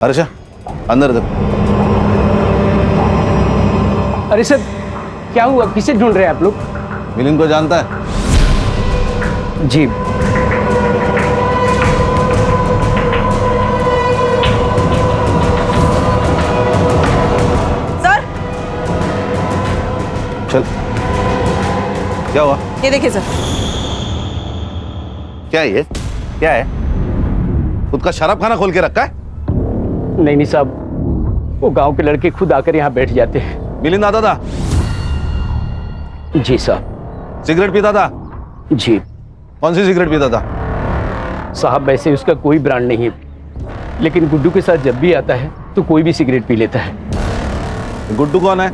अर्षा अंदर दे। अरे सर क्या हुआ, किसे ढूंढ रहे हैं आप लोग? मिलिंद को जानता है? जी सर। चल क्या हुआ? ये देखिए सर। क्या है ये? क्या है? खुद का शराब खाना खोल के रखा है? नहीं साहब, वो गांव के लड़के खुद आकर यहाँ बैठ जाते हैं। मिलिंद आता था? जी साहब। सिगरेट पीता था? जी कौन सी सिगरेट पीता था? साहब वैसे उसका कोई ब्रांड नहीं है, लेकिन गुड्डू के साथ जब भी आता है तो कोई भी सिगरेट पी लेता है। गुड्डू कौन है?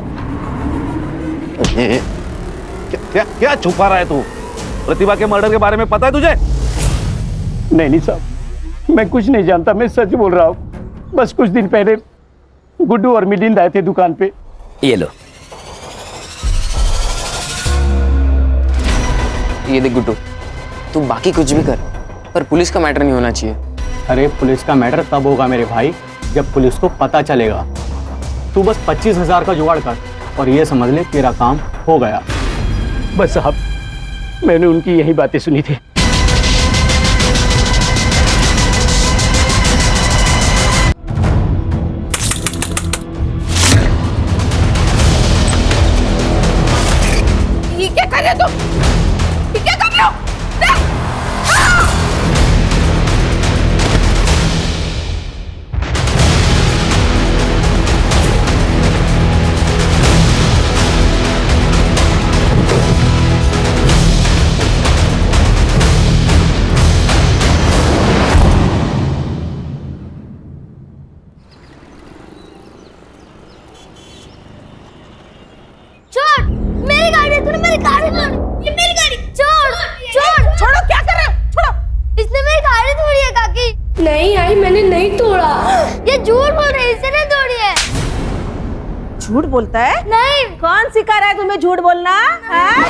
क्या क्या क्या छुपा रहा है तू? प्रतिभा के मर्डर के बारे में पता है तुझे? नहीं साहब, मैं कुछ नहीं जानता, मैं सच बोल रहा हूँ। बस कुछ दिन पहले गुड्डू और मिलिंद आए थे दुकान पे। ये लो, ये देख गुड्डू, तू बाकी कुछ भी कर पर पुलिस का मैटर नहीं होना चाहिए। अरे पुलिस का मैटर तब होगा मेरे भाई जब पुलिस को पता चलेगा। तू बस 25,000 का जुगाड़ कर और ये समझ ले तेरा काम हो गया। बस साहब, मैंने उनकी यही बातें सुनी थी। ये क्या कर रहे हो तुम? ये क्या कर रहे हो? छोड़, मेरी गाड़ी, तूने मेरी गाड़ी तोड़ी। ये मेरी गाड़ी, छोड़ छोड़। छोड़ो, क्या कर रहे हो? छोड़ो। इसने मेरी गाड़ी तोड़ी है काकी। नहीं आई, मैंने नहीं तोड़ा। ये झूठ बोल रही है, इसने तोड़ी है। झूठ बोलता है? नहीं। कौन सिखा रहा है तुम्हें झूठ बोलना? हाँ?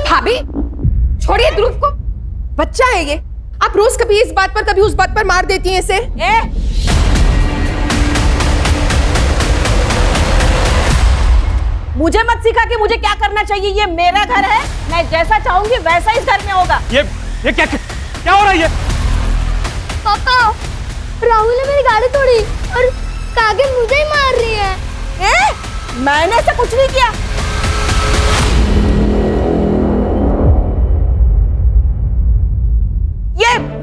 भाभी, छोड़िए ध्रुव को, बच्चा है ये। आप रोज कभी इस बात पर कभी उस बात पर मार देती हैं इसे। मुझे मत सिखा कि मुझे क्या करना चाहिए। ये मेरा घर है, मैं जैसा चाहूंगी वैसा इस घर में होगा। ये क्या हो रहा है ये? पापा, राहुल ने मेरी गाड़ी तोड़ी और काकी मुझे ही मार रही है। मैंने ऐसा कुछ नहीं किया।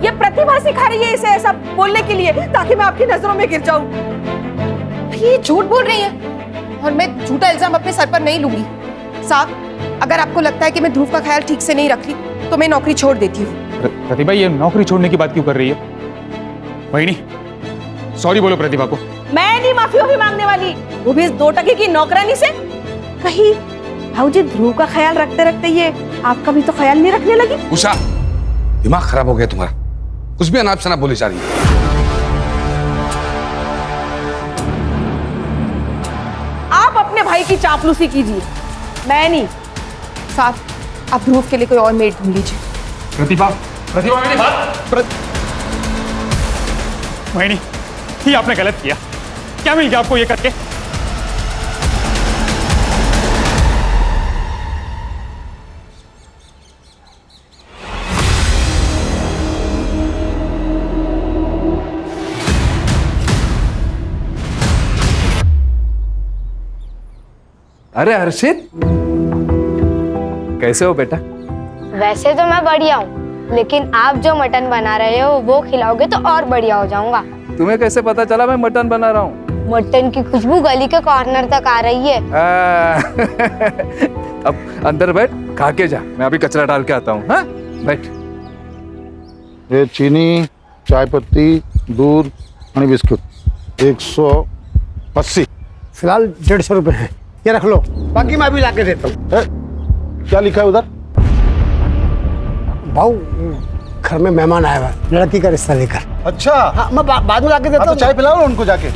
ये प्रतिभा सिखा रही है इसे ऐसा बोलने के लिए, ताकि मैं आपकी नजरों में गिर जाऊं। ये झूठ बोल रही है और मैं झूठा इल्जाम अपने सर पर नहीं लूंगी। साहब, अगर आपको लगता है कि मैं ध्रुव का ख्याल ठीक से नहीं रख रही तो मैं नौकरी छोड़ देती हूँ। प्रतिभा, ये नौकरी छोड़ने की बात क्यों कर रही है? वही सॉरी बोलो प्रतिभा को। मैं नहीं माफी मांगने वाली, वो भी इस 2 टके की नौकरानी से। कहीं भाऊजी ध्रुव का ख्याल रखते रखते ये आपका भी तो ख्याल नहीं रखने लगी? उषा, दिमाग खराब हो गया तुम्हारा, कुछ भी अनाप शनाप बोली जा रही है। आप अपने भाई की चापलूसी कीजिए, मैं नहीं। साहब, आप ध्रुव के लिए कोई और मेड ढूंढ लीजिए। प्रतिभा, प्रतिभा मेरी बात। वही ये आपने गलत किया। क्या मिल गया आपको ये करके? अरे हर्षित, कैसे हो बेटा? वैसे तो मैं बढ़िया हूँ, लेकिन आप जो मटन बना रहे हो वो खिलाओगे तो और बढ़िया हो जाऊंगा। तुम्हें कैसे पता चला मैं मटन बना रहा हूँ? मटन की खुशबू गली के कॉर्नर तक आ रही है। अब अंदर बैठ, खा के जा, मैं अभी कचरा डाल के आता हूँ। हाँ, बैठ। ये चीनी, चाय पत्ती, दूध और बिस्कुट 180। फिलहाल 150 रुपए है, ये रख लो, बाकी मैं भी ला के देता हूँ। क्या लिखा है उधर? भाऊ, घर में मेहमान आया हुआ है, लड़की का रिश्ता लेकर। अच्छा, हाँ, मैं बाद में ला के देता हूँ। तो चाय पिलाओ उनको जाके,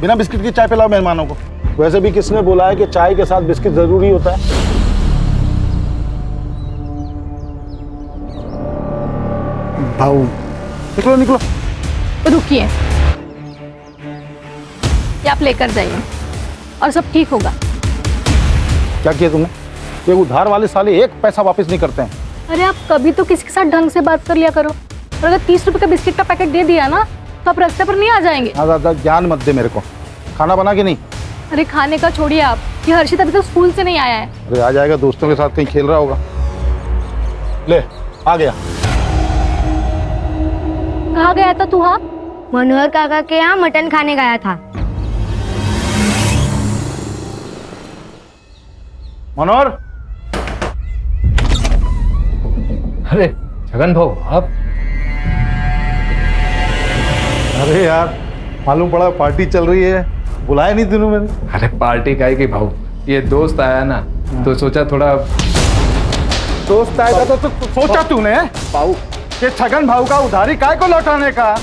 बिना बिस्किट की चाय पिलाओ मेहमानों को। वैसे भी किसने बोला है कि चाय के साथ बिस्किट जरूरी होता है? भाऊ निकलो निकलो। रुकिए, ये आप लेकर जाइए और सब ठीक होगा। क्या किया तुमने? ये उधार वाले साले एक पैसा वापस नहीं करते हैं। अरे आप कभी तो किसी के साथ ढंग से बात कर लिया करो। और अगर 30 रुपए का बिस्किट का पैकेट दे दिया ना तो आप रास्ते पर नहीं आ जाएंगे। ज़्यादा ज्ञान मत दे मेरे को। खाना बना के नहीं? अरे खाने का छोड़िए आप, ये हर्षित अभी तक स्कूल से नहीं आया है। अरे आ जाएगा, दोस्तों के साथ कहीं खेल रहा होगा। ले आ गया। कहाँ गया था तू? हाँ, मनोहर काका के यहाँ मटन खाने गया था। मनोहर। अरे छगन भाऊ आप? अरे यार मालूम पड़ा पार्टी चल रही है, बुलाया नहीं तूने मैंने। अरे पार्टी काहे की भाऊ, ये दोस्त आया ना तो सोचा थोड़ा। दोस्त आया था तो सोचा तूने भाऊ कि छगन भाऊ का उधारी काय को लौटाने का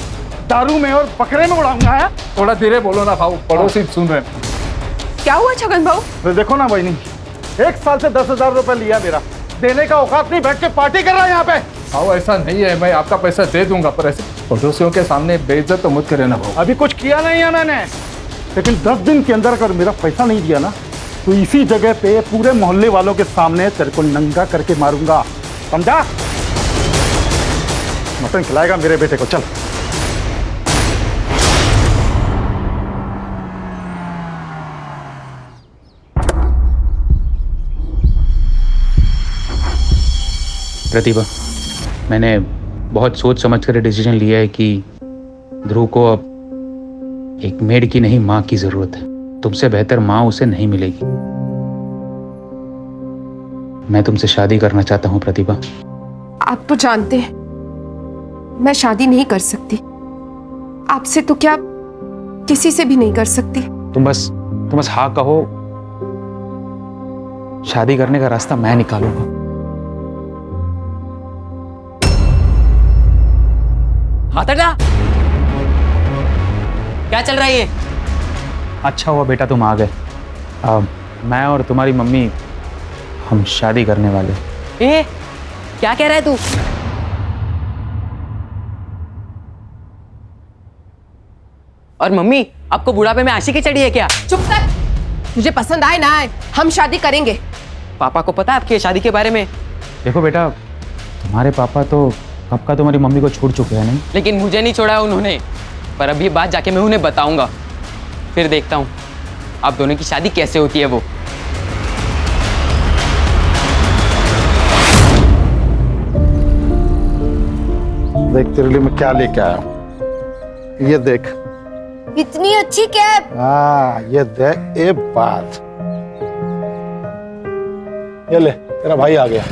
दारू में और बकरे में उड़ाऊंगा है? थोड़ा धीरे बोलो ना भाऊ, पड़ोसी सुन रहे हैं। क्या हुआ छगन भाऊ? तो देखो ना बहनी, 1 साल से 10,000 रुपए लिया मेरा, देने का औकात नहीं, बैठ के पार्टी कर रहा है यहाँ पे। भाऊ ऐसा नहीं है, मैं आपका पैसा दे दूंगा, पर ऐसे पड़ोसियों के सामने बेइज्जत तो मत करे ना भाऊ। अभी कुछ किया नहीं है मैंने, लेकिन 10 दिन के अंदर अगर मेरा पैसा नहीं दिया ना तो इसी जगह पे पूरे मोहल्ले वालों के सामने तेरे को नंगा करके मारूंगा, समझा? मटन खिलाएगा मेरे बेटे को। चल प्रतिभा, मैंने बहुत सोच समझ कर डिसीजन लिया है कि ध्रुव को अब एक मेड की नहीं माँ की जरूरत है। तुमसे बेहतर माँ उसे नहीं मिलेगी। मैं तुमसे शादी करना चाहता हूँ प्रतिभा। आप तो जानते हैं मैं शादी नहीं कर सकती, आपसे तो क्या किसी से भी नहीं कर सकती। तुम बस हाँ कहो, शादी करने का रास्ता मैं निकालूंगा। हाथ हटा। क्या चल रहा है ये? अच्छा हुआ बेटा तुम आ गए। मैं और तुम्हारी मम्मी हम शादी करने वाले। ए, क्या कह रहा है तू? और मम्मी, आपको बुढ़ापे में आशिकी चढ़ी है क्या? चुप कर, मुझे पसंद आए ना आए हम शादी करेंगे। पापा को पता है आपकी शादी के बारे में? देखो बेटा, तुम्हारे पापा तो कब का तुम्हारी मम्मी को छोड़ चुके हैं नहीं? लेकिन मुझे नहीं छोड़ा उन्होंने। पर अब ये बात जाके मैं उन्हें बताऊंगा, फिर देखता हूँ आप दोनों की शादी कैसे होती है। वो देख तेरे लिए मैं क्या लेके आया हूँ, ये देख। इतनी अच्छी कैप। हाँ ये देख, ये बात। ये ले, तेरा भाई आ गया।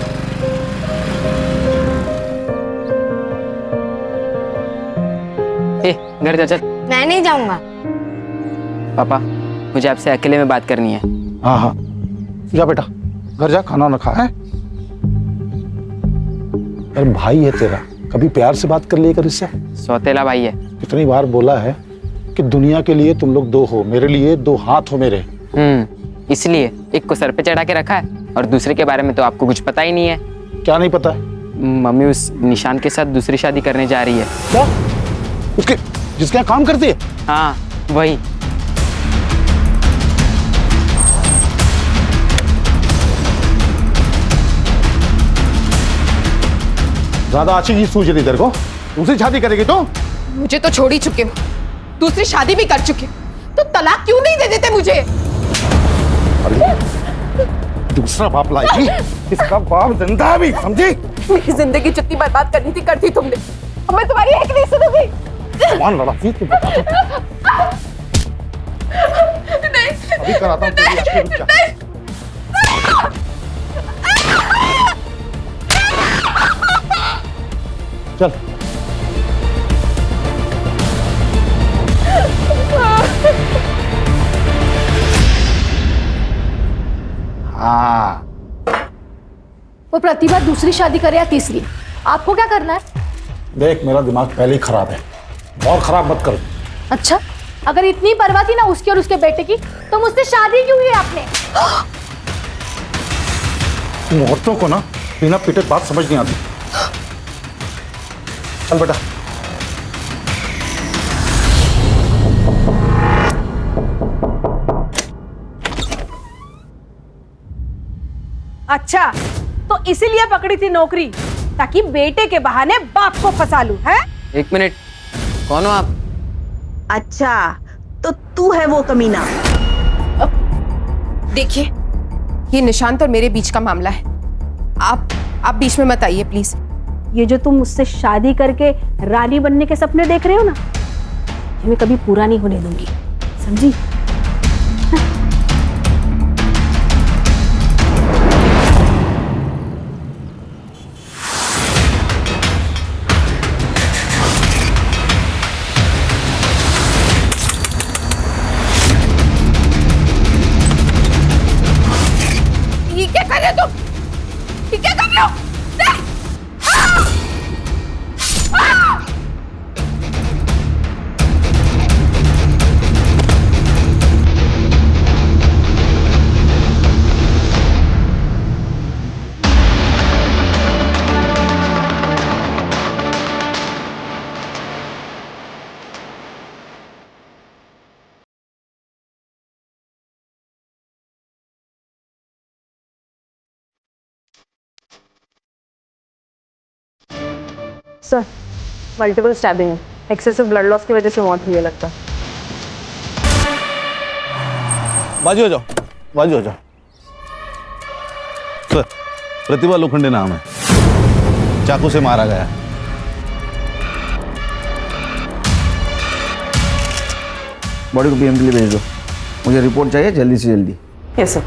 घर जा चल। मैं नहीं जाऊंगा। पापा, मुझे आपसे अकेले में बात करनी है। हाँ हाँ जा बेटा, घर जा, खाना ना खा है। अरे भाई है तेरा, कभी प्यार से बात कर लिया कर इससे। सौतेला भाई है। कितनी बार बोला है कि दुनिया के लिए तुम लोग 2 हो, मेरे लिए 2 हाथ हो मेरे। इसलिए एक को सर पे चढ़ा के रखा है और दूसरे के बारे में तो आपको कुछ पता ही नहीं है। क्या नहीं पता है? मम्मी उस निशान के साथ दूसरी शादी करने जा रही है। क्या? उसके जिसके यहाँ काम करती है? हाँ वही। ज्यादा आशिकी सूझ रही तेरे को? दूसरी शादी करेगी तो? मुझे तो छोड़ ही चुके हो, दूसरी शादी भी कर चुके, तो तलाक क्यों नहीं दे देते मुझे? अरे दूसरा बाप लाएगी, इसका बाप जिंदा है भी, समझी? मेरी जिंदगी जितनी बर्बाद करनी थी कर दी तुमने, अब मैं तुम्हारी एक नहीं सुनूंगी। कौन लड़ा थी तू बता। नहीं, अभी कराता हूँ तेरी आशिकी, रुक जा। चल हाँ। वो प्रतिभा दूसरी शादी करे या तीसरी, आपको क्या करना है? देख मेरा दिमाग पहले ही खराब है, और खराब मत कर। अच्छा, अगर इतनी परवाह थी ना उसकी और उसके बेटे की, तो मुझसे शादी क्यों की आपने? तुम औरतों को ना बिना पिटे बात समझ नहीं आती। चल बेटा। अच्छा, तो इसीलिए पकड़ी थी नौकरी, ताकि बेटे के बहाने बाप को फंसा लूं, है? एक मिनट, कौन हो आप? अच्छा, तो तू है वो कमीना। देखिए, ये निशांत और मेरे बीच का मामला है। आप बीच में मत आइए प्लीज। ये जो तुम मुझसे शादी करके रानी बनने के सपने देख रहे हो ना, ये मैं कभी पूरा नहीं होने दूंगी, समझी? ये क्या कर रहे हो तुम? ये क्या कर रहे हो? सर, मल्टीपल स्टैबिंग है, एक्सेसिव ब्लड लॉस की वजह से मौत हुई है लगता है। बाजू हो जाओ, बाजू हो जाओ। सर, प्रतिभा लोखंडे नाम है, चाकू से मारा गया। बॉडी को पीएम के लिए भेज दो, मुझे रिपोर्ट चाहिए जल्दी से जल्दी। Yes sir.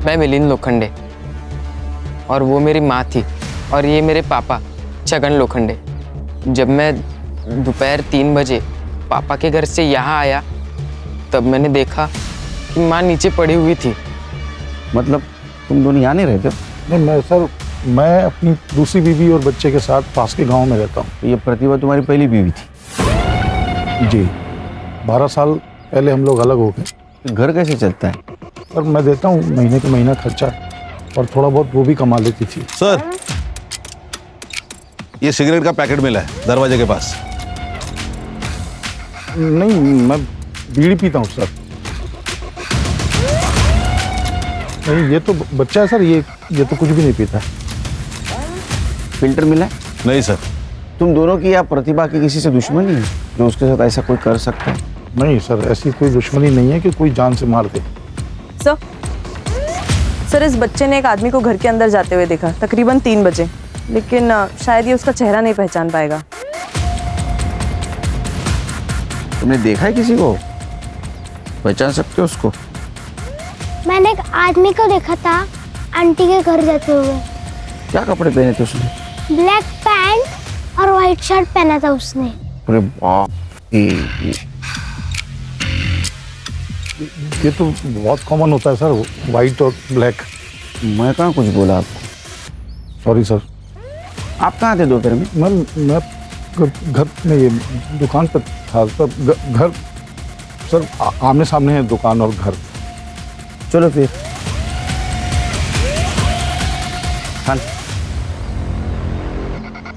मैं मिलिंद लोखंडे और वो मेरी माँ थी, और ये मेरे पापा छगन लोखंडे। जब मैं दोपहर 3 बजे पापा के घर से यहाँ आया, तब मैंने देखा कि माँ नीचे पड़ी हुई थी। मतलब तुम दोनों यहाँ नहीं रहते? नहीं, मैं अपनी दूसरी बीवी और बच्चे के साथ पास के गांव में रहता हूँ। तो ये प्रतिभा तुम्हारी पहली बीवी थी? जी, 12 साल पहले हम लोग अलग हो गए। घर कैसे चलता है? और मैं देता हूँ महीने के महीना खर्चा, और थोड़ा बहुत वो भी कमा लेती थी। सर, ये सिगरेट का पैकेट मिला है दरवाजे के पास। नहीं, मैं बीड़ी पीता हूँ सर। नहीं, ये तो बच्चा है सर, ये तो कुछ भी नहीं पीता। फिल्टर मिला है? नहीं सर। तुम दोनों की या प्रतिभा की किसी से दुश्मनी है जो उसके साथ ऐसा कोई कर सकता है? नहीं सर, ऐसी कोई दुश्मनी नहीं है कि कोई जान से मार दे। सर, इस बच्चे ने एक आदमी को घर के अंदर जाते हुए देखा, तकरीबन 3 बजे, लेकिन शायद ये उसका चेहरा नहीं पहचान पाएगा। तुमने देखा है किसी को? पहचान सकते हो उसको? मैंने एक आदमी को देखा था आंटी के घर जाते हुए। क्या कपड़े पहने थे उसने? ब्लैक पैंट और व्हाइट शर्ट पहना था उसने। अरे बाप, ये तो बहुत कॉमन होता है सर, वाइट और ब्लैक। मैं कहाँ कुछ बोला आपको? Sorry sir. आप कहाँ थे दोपहर में? मैं घर में, ये दुकान पर था सर। घर सर आमने सामने है दुकान और घर। चलो फिर। हाँ,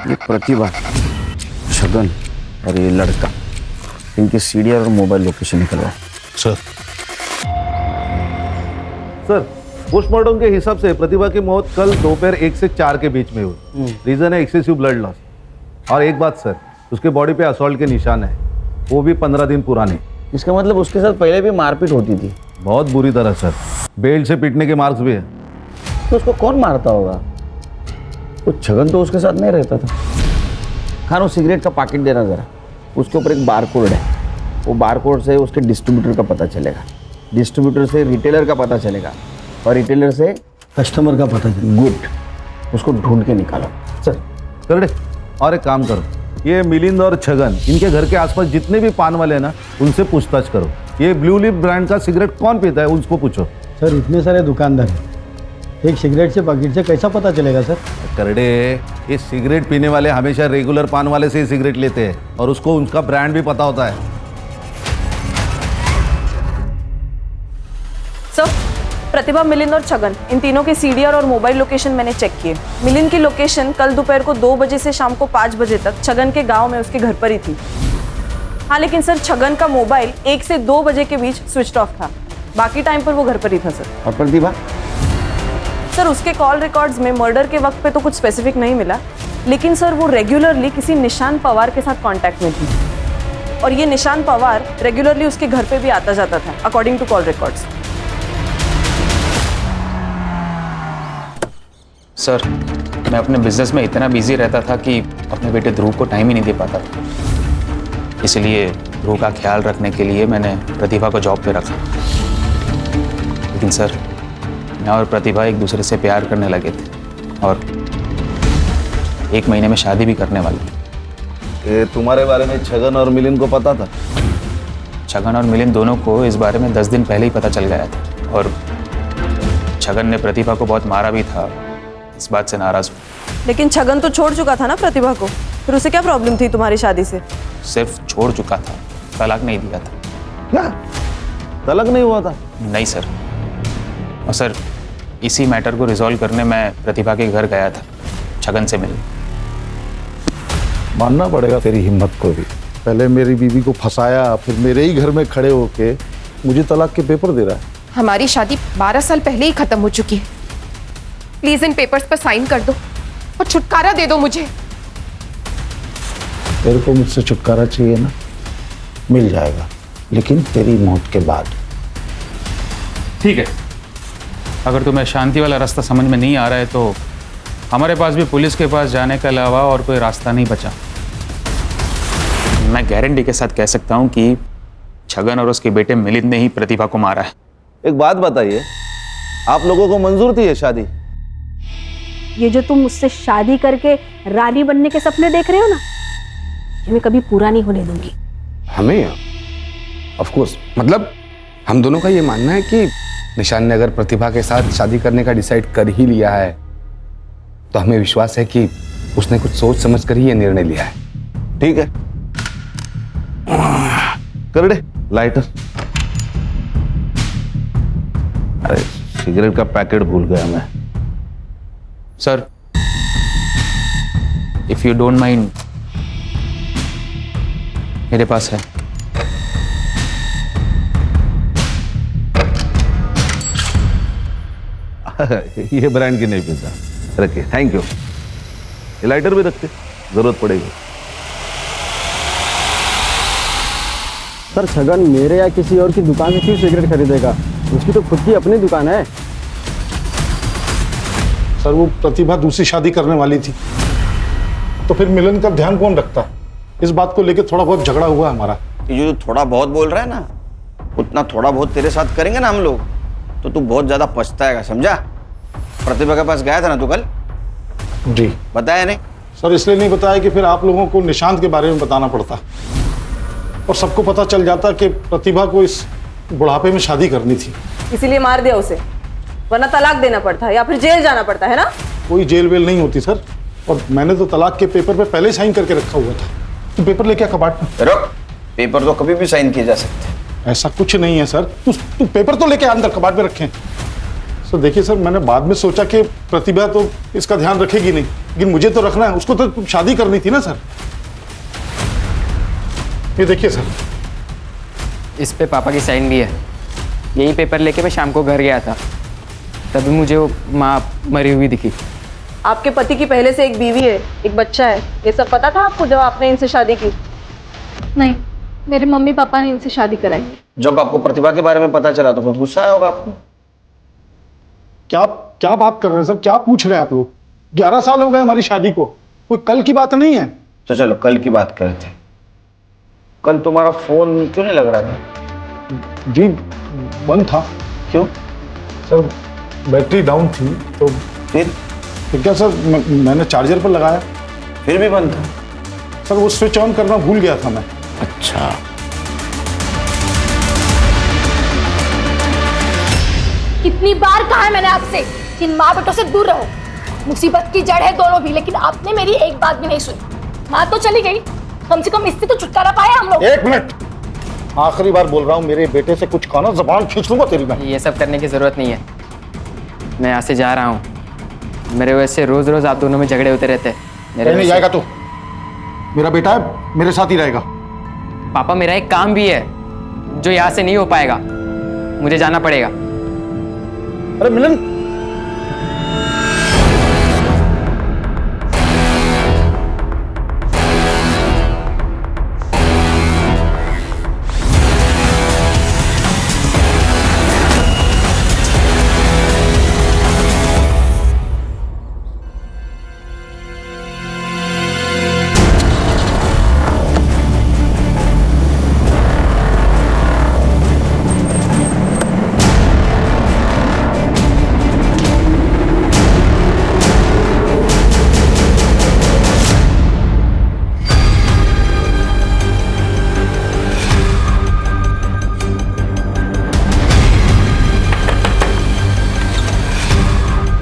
ये प्रतिभा, छगन और ये लड़का, इनकी सीडीआर और मोबाइल लोकेशन निकलवाओ। सर, पोस्टमार्टम के हिसाब से प्रतिभा की मौत कल दोपहर 1 से 4 के बीच में हुई। रीजन है एक्सेसिव ब्लड लॉस। और एक बात सर, उसके बॉडी पे असॉल्ट के निशान है, वो भी 15 दिन पुराने। इसका मतलब उसके साथ पहले भी मारपीट होती थी? बहुत बुरी तरह सर, बेल्ट से पीटने के मार्क्स भी है। तो उसको कौन मारता होगा? वो छगन तो उसके साथ नहीं रहता था। खान, वो सिगरेट का पैकेट देना जरा, उसके ऊपर एक बारकोड है। वो बारकोड से उसके डिस्ट्रीब्यूटर का पता चलेगा, डिस्ट्रीब्यूटर से रिटेलर का पता चलेगा, और रिटेलर से कस्टमर का पता चलेगा। गुड, उसको ढूंढ के निकालो। सर, कर दे। और एक काम करो, ये मिलिंद और छगन, इनके घर के आसपास जितने भी पान वाले हैं ना, उनसे पूछताछ करो। ये ब्लू लिप ब्रांड का सिगरेट कौन पीता है, उसको पूछो। सर, इतने सारे दुकानदार हैं, एक सिगरेट से पैकेट से कैसा पता चलेगा सर? करडे, ये सिगरेट पीने वाले हमेशा रेगुलर पान वाले से ही सिगरेट लेते हैं, और उसको उनका ब्रांड भी पता होता है। सर, प्रतिभा, मिलिंद और छगन, इन तीनों के सीडीआर और मोबाइल लोकेशन मैंने चेक किए। मिलिंद की लोकेशन कल दोपहर को 2 बजे से शाम को 5 बजे तक छगन के गांव में उसके घर पर ही थी। हाँ, लेकिन सर छगन का मोबाइल 1 से 2 बजे के बीच स्विच ऑफ था। बाकी टाइम पर वो घर पर ही था सर। और प्रतिभा? सर उसके कॉल रिकॉर्ड्स में मर्डर के वक्त पे तो कुछ स्पेसिफिक नहीं मिला, लेकिन सर वो रेगुलरली किसी निशान पवार के साथ कांटेक्ट में थी और ये निशान पवार रेगुलरली उसके घर पे भी आता जाता था according to call records. Sir, मैं अपने बिजनेस में इतना बिजी रहता था कि अपने बेटे ध्रुव को टाइम ही नहीं दे पाता था। इसलिए ध्रुव का ख्याल रखने के लिए मैंने प्रतिभा को जॉब पे रखा। लेकिन सर, मैं और प्रतिभा एक दूसरे से प्यार करने लगे थे और 1 महीने में शादी भी करने वाले थे। तुम्हारे बारे में छगन और मिलिंद को पता था? छगन और मिलिंद दोनों को इस बारे में 10 दिन पहले ही पता चल गया था और छगन ने प्रतिभा को बहुत मारा भी था। इस बात से नाराज हूँ। लेकिन छगन तो छोड़ चुका था ना प्रतिभा को, फिर उसे क्या प्रॉब्लम थी तुम्हारी शादी से? सिर्फ छोड़ चुका था, तलाक नहीं दिया था। क्या तलाक नहीं हुआ था? नहीं सर। और सर, इसी मैटर को रिजॉल्व करने मैं प्रतिभा के घर गया था छगन से मिलने। मानना पड़ेगा तेरी हिम्मत को भी। पहले मेरी बीवी को फंसाया, फिर मेरे ही घर में खड़े होके मुझे तलाक के पेपर दे रहा है। हमारी शादी 12 साल पहले ही खत्म हो चुकी है। प्लीज इन पेपर्स पर साइन कर दो और छुटकारा दे दो मुझे। तेरे को मुझसे छुटकारा चाहिए ना, मिल जाएगा, लेकिन तेरी मौत के बाद। ठीक है, अगर तुम्हें शांति वाला रास्ता समझ में नहीं आ रहा है तो हमारे पास भी पुलिस के पास जाने के अलावा और कोई रास्ता नहीं बचा। मैं गारंटी के साथ कह सकता हूँ कि छगन और उसके बेटे मिलिंद ने ही प्रतिभा को मारा है। एक बात बताइए, आप लोगों को मंजूर थी ये शादी? ये जो तुम मुझसे शादी करके रानी बनने के सपने देख रहे हो ना, ये मैं कभी पूरा नहीं होने दूंगी। हमें ऑफ कोर्स, मतलब हम दोनों का ये मानना है कि निशान ने अगर प्रतिभा के साथ शादी करने का डिसाइड कर ही लिया है तो हमें विश्वास है कि उसने कुछ सोच समझ कर ही ये निर्णय लिया है। ठीक है, कर दे लाइटर। अरे सिगरेट का पैकेट भूल गया मैं। Sir, if you don't mind, मेरे पास है। ये ब्रांड की नहीं पीता, रखिए। Thank you. ये लाइटर भी रखते, जरूरत पड़ेगी। सर, छगन मेरे या किसी और की दुकान से क्यों सिगरेट खरीदेगा? उसकी तो खुद की अपनी दुकान है। सर, वो प्रतिभा दूसरी शादी करने वाली थी, तो फिर मिलन का ध्यान कौन रखता? इस बात को लेकर थोड़ा बहुत झगड़ा हुआ हमारा। ये जो थोड़ा बहुत बोल रहा है ना, उतना थोड़ा बहुत तेरे साथ करेंगे ना हम लोग तो तू बहुत ज्यादा पछताएगा, समझा? प्रतिभा के पास गया था ना तू कल? जी। बताया नहीं? सर, इसलिए नहीं बताया कि फिर आप लोगों को निशांत के बारे में बताना पड़ता और सबको पता चल जाता कि प्रतिभा को इस बुढ़ापे में शादी करनी थी। इसीलिए मार दिया उसे, वरना तलाक देना पड़ता है या फिर जेल जाना पड़ता है ना? कोई जेल वेल नहीं होती सर, और मैंने तो तलाक के पेपर पे पहले साइन करके रखा हुआ था। तू पेपर लेके कबाट में रुक, पेपर तो कभी भी साइन किए जा सकते हैं। ऐसा कुछ नहीं है सर, तू पेपर तो लेके अंदर कबाट में रखें। सर देखिए सर, मैंने बाद में सोचा कि प्रतिभा तो इसका ध्यान रखेगी नहीं, लेकिन मुझे तो रखना है, उसको तो शादी करनी थी ना सर। ये देखिए सर, इस पे पापा की साइन भी है। यही पेपर लेके मैं शाम को घर गया था, तभी मुझे वो माँ मरी हुई दिखी। आपके पति की पहले से एक बीवी है, एक बच्चा है, ये सब पता था आपको जब आपने इनसे शादी की? नहीं, मेरे मम्मी पापा ने इनसे शादी कराई। जब आपको प्रतिभा के बारे में पता चला तो बहुत गुस्सा आया होगा आपको। क्या बात कर रहे हैं सर? क्या पूछ रहे हैं आप लोग? 11 साल हो गए हमारी शादी को, कोई कल की बात नहीं है। तो चलो कल की बात करते हैं। कल तुम्हारा फोन क्यों नहीं लग रहा था? जी बंद था। क्यों? सर बैटरी डाउन थी। तो फिर क्या सर, मैंने चार्जर पर लगाया, फिर भी बंद था। सर वो स्विच ऑन करना भूल गया था मैं। अच्छा, कितनी बार कहा है मैंने आपसे कि इन माँ बेटों से दूर रहो। मुसीबत की जड़ है दोनों भी, लेकिन आपने मेरी एक बात भी नहीं सुनी। माँ तो चली गई, कम से कम इससे तो छुटकारा पाया हम लोग। एक मिनट, आखिरी बार बोल रहा हूँ, मेरे बेटे से कुछ कहना, जुबान खींच लूंगा तेरी मैं। ये सब करने की जरूरत नहीं है। मैं यहाँ से जा रहा हूँ। मेरे वजह से रोज रोज आप दोनों में झगड़े होते रहते हैं। कहीं नहीं जाएगा तो मेरा बेटा है, मेरे साथ ही रहेगा। पापा मेरा एक काम भी है जो यहाँ से नहीं हो पाएगा, मुझे जाना पड़ेगा। अरे मिलन,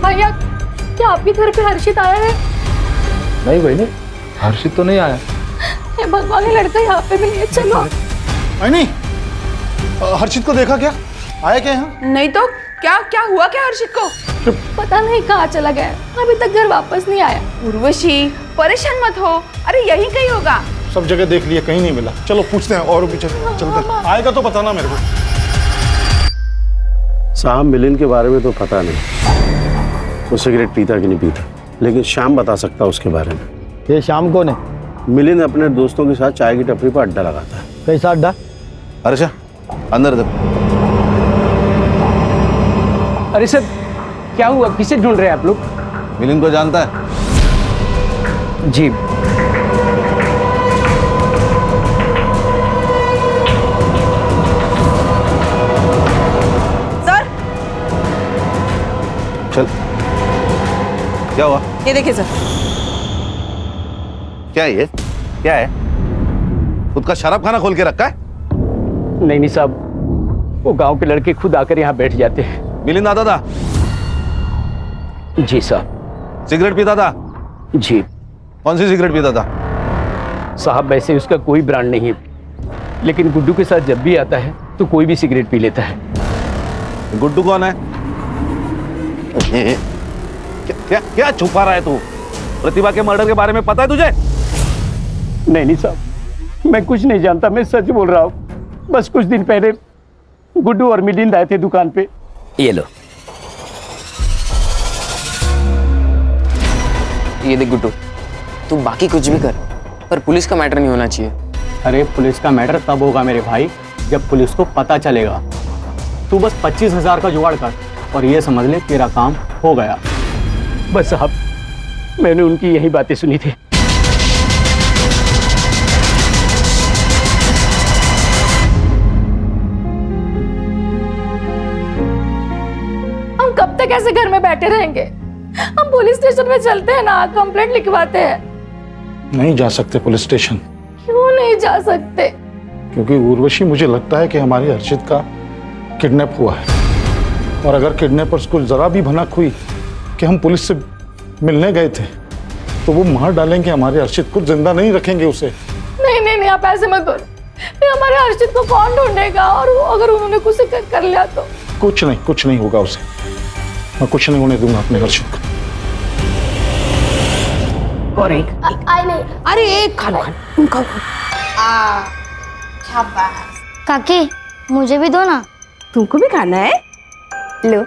भैया क्या आपके घर पे हर्षित आया है? नहीं बहनी, हर्षित तो नहीं आया। हे भगवान, ये लड़का यहाँ पे भी नहीं है। चलो। नहीं, हर्षित को देखा क्या? आया क्या यहाँ? नहीं तो क्या क्या हुआ क्या हर्षित को? पता नहीं कहाँ चला गया, अभी तक घर वापस नहीं आया। उर्वशी परेशान मत हो, अरे यही कहीं होगा। सब जगह देख लिया, कहीं नहीं मिला। चलो पूछते हैं और भी चलते हैं। आएगा तो बताना मेरे को। साहब मिलिंद के बारे में तो पता नहीं, वो सिगरेट पीता कि नहीं पीता, लेकिन श्याम बता सकता उसके बारे में। ये शाम को ने मिलिंद अपने दोस्तों के साथ चाय की टपरी पर अड्डा लगाता है। कैसा अड्डा? अर्षा अंदर दे। अरे सर क्या हुआ, किसे ढूंढ रहे हैं आप लोग? मिलिंद को जानता है? जी। सर चल, क्या हुआ? ये देखिए सर। क्या है ये? क्या है? खुद का शराब खाना खोल के रखा है? नहीं साहब, वो गांव के लड़के खुद आकर यहाँ बैठ जाते हैं। मिलिंद आता था? जी साहब। सिगरेट पीता था? जी। कौन सी सिगरेट पीता था? साहब वैसे उसका कोई ब्रांड नहीं है, लेकिन गुड्डू के साथ जब भी आता है तो कोई भी सिगरेट पी लेता है। गुड्डू कौन है? क्या क्या छुपा रहा है तू? प्रतिभा के मर्डर के बारे में पता है तुझे? नहीं साहब, मैं कुछ नहीं जानता, मैं सच बोल रहा हूँ। बस कुछ दिन पहले गुड्डू और मिलिंद आए थे दुकान पे। ये लो। ये देख गुड्डू, तू बाकी कुछ भी कर पर पुलिस का मैटर नहीं होना चाहिए। अरे पुलिस का मैटर तब होगा मेरे भाई जब पुलिस को पता चलेगा। तू बस 25,000 का जुगाड़ कर और ये समझ ले तेरा काम हो गया। बस साहब, मैंने उनकी यही बातें सुनी थी। हम कब तक ऐसे घर में बैठे रहेंगे? हम पुलिस स्टेशन में चलते हैं ना, कंप्लेंट लिखवाते हैं। नहीं जा सकते पुलिस स्टेशन। क्यों नहीं जा सकते? क्योंकि उर्वशी, मुझे लगता है कि हमारी हर्षित का किडनैप हुआ है, और अगर किडनैपर्स को जरा भी भनक हुई कि हम पुलिस से मिलने गए थे तो वो मार डालेंगे हमारे हर्षित को, जिंदा नहीं रखेंगे उसे। नहीं, आप ऐसे मत करो। फिर हमारे हर्षित को कौन ढूंढेगा? और अगर उन्होंने कुछ कर लिया तो? कुछ नहीं होगा उसे। मैं कुछ नहीं होने दूंगा अपने हर्षित को। और एक आई नहीं। अरे एक खा लो, खाओ। शाबाश। काकी मुझे भी दो ना। तुमको भी खाना है? लो।